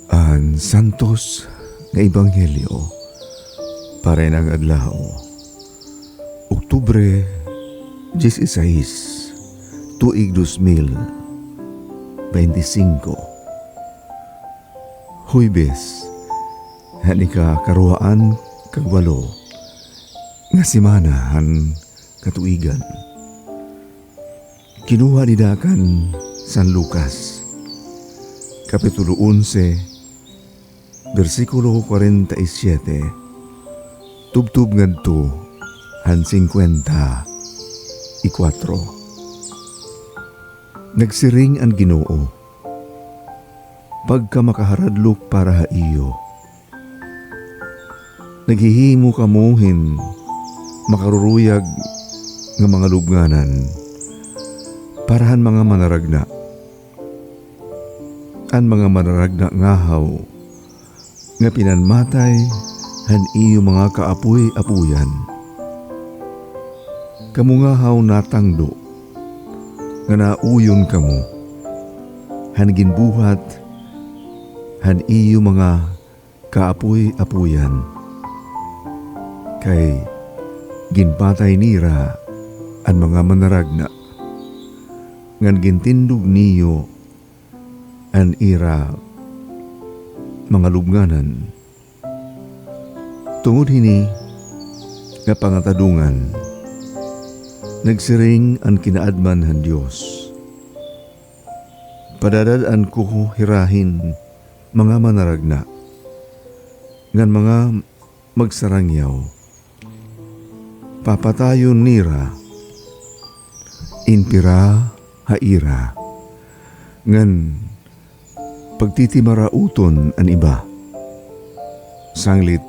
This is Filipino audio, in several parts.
Ang santos nga ebanghelyo para ng adlaw, Oktubre 16, tuig 2025. Huwebes, hanika karuhaan kagwalo nga semana han katuigan. Kinuha ni Dakan San Lucas, Kapitulo 11, versikulo 47, tubtub ngadto han 54. Nagsiring ang Ginoo, pagka makaharadlok para haiyo. Naghihimo kamuhin makaruruyag nga mga lubnganan, parahan mga manaragna. An mga manaragna ngahaw nga pinanmatay han iyo mga kaapoy-apuyan. Kamu ngahaw natangdo nga nauyon kamo han ginbuhat han iyo mga kaapoy-apuyan. Kay ginpatay nira an mga manaragna ngan gintindog niyo an ira mga lubnganan. Tungod hini nga pangatadungan, nagsiring ang kinaadman han Dios. Padadadaan ko hirahin mga manaragna ngan mga magsarangyaw. Papatayon nira inpira haira ngan pagtitimarauton an iba. Sanglit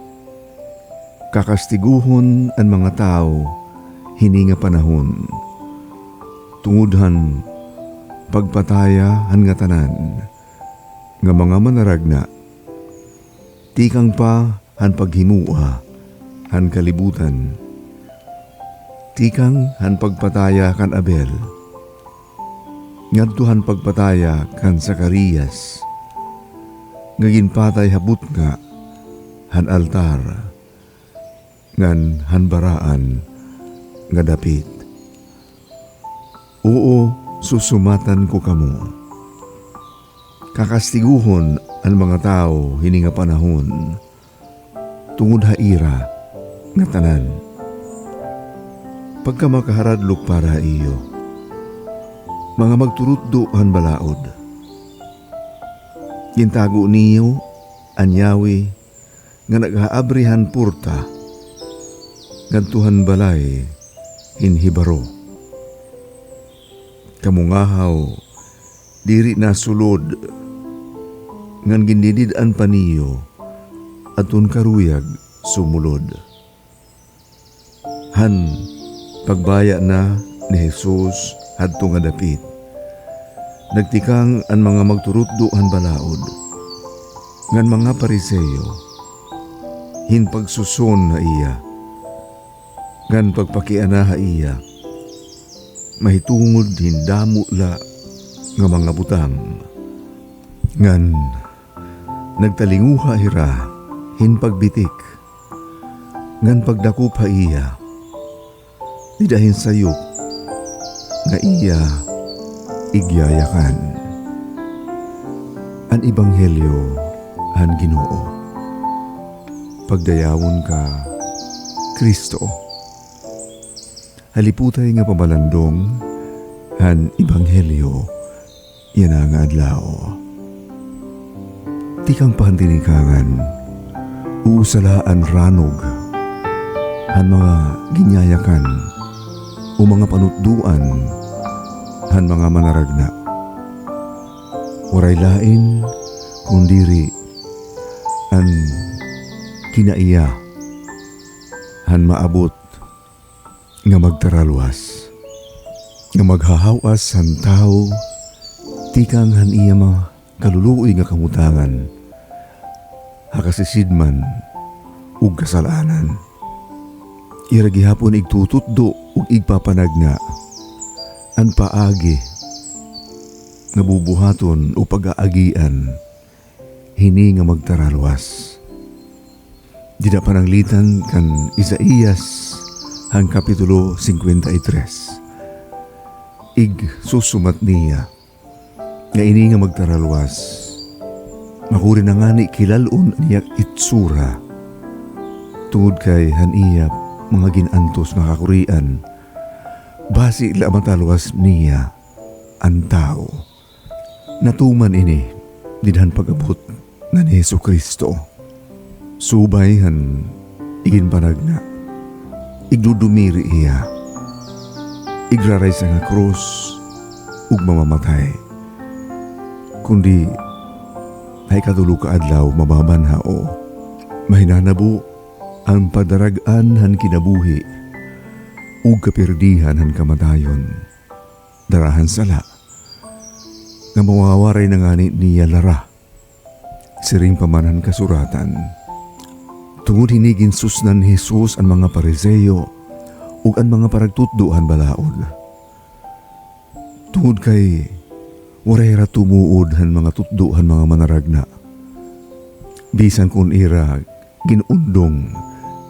kakastiguhon an mga tao hini nga panahon. Tungudhan pagpataya han nga tanan nga mga manaragna. Tikang pa han paghimua han kalibutan. Tikang han pagpataya kan Abel. Ngadto han pagpataya kan Zacarias. Nga ginpatay habut nga han altar ngan han baraan nga dapit. Oo, susumatan ko kamo. Kakastiguhon ang mga tao hini nga panahon. Tungod haira nga tanan. Pagka makaharadlok para iyo, mga magturutdo han balaod. Gintago niyo anyawi nga naghaabrihan purta ngadtuhan balay hinhibaro. Kamungahaw diri na sulod ngan gindidid-an pa niyo atun karuyag sumulod. Han pagbaya na ni Jesus adto nga dapit. Nagtikang ang mga magturutdo han balaod ngan mga Pariseo hin pagsuson na iya ngan pagpakiana ha iya mahitungod hindamo la nga mga butang ngan nagtalinguha hira hin pagbitik ngan pagdakup ha iya didahin sayop nga iya igyayakan. An ebanghelyo han Ginoo. Pagdayawon ka Kristo. Haliputay nga pabalandong han ebanghelyo yan ang adlaw. Tikang pahantinikagan uusalaan ranog han mga ginyayakan o mga panutduan han mga manaragna. Waray lain kundiri an kinaiya han maabot nga magtaralwas nga maghahawas han tao tikang han iya kaluluoy nga kamutangan, hakasisidman ug kasalanan. Ira gihapon igtututdo ug igpapanagna ang paagi nga bubuhaton o pag-aagian hini nga magtaralwas. Dida pananglitan kan Isaías hang kapitulo 53. Ig susumat niya nga ini nga magtaralwas makuri na ngani kilalon niya itsura tungod kay haniya mga ginantos nga kakurian basi la matalwas niya ang tao. Natuman ini didhan pagabot na ni Jesucristo. Subay han igin panagna, igdudumiri iya, igraray sa nga krus ug mamamatay. Kundi ay katulo ka adlaw mababanhao, mahinanabo ang padaragan han kinabuhi ug kapirdihan han kamatayon. Darahan sala nga mawawaray na ngani niya lara siring pamanan kasuratan. Tungod hinigin susnan ni Jesus ang mga Pariseyo ug ang mga paragtutduhan balaod. Tungod kay warayra tumuod han mga tutduhan mga manaragna. Bisan kun ira ginundong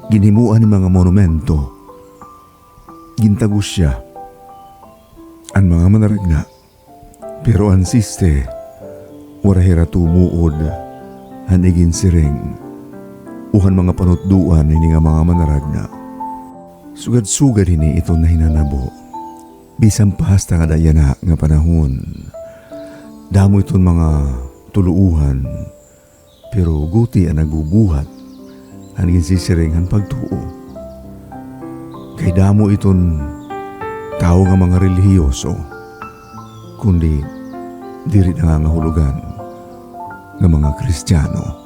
ginhimuan ni mga monumento, gintagos siya ang mga manaragna. Pero ansiste warayra tumuod han igin siring uhan mga panutduan ini nga mga manaragna. Sugad-sugad ini ito na hinanabo. Bisan pahasta nga dayana nga panahon. Damo iton mga tuluuhan. Pero guti ang nagbubuhat. Hanigin sisiring han pagtuo. Kay damo iton tao nga mga relihiyoso. Kundi diri na nga hulugan ng mga Kristiyano.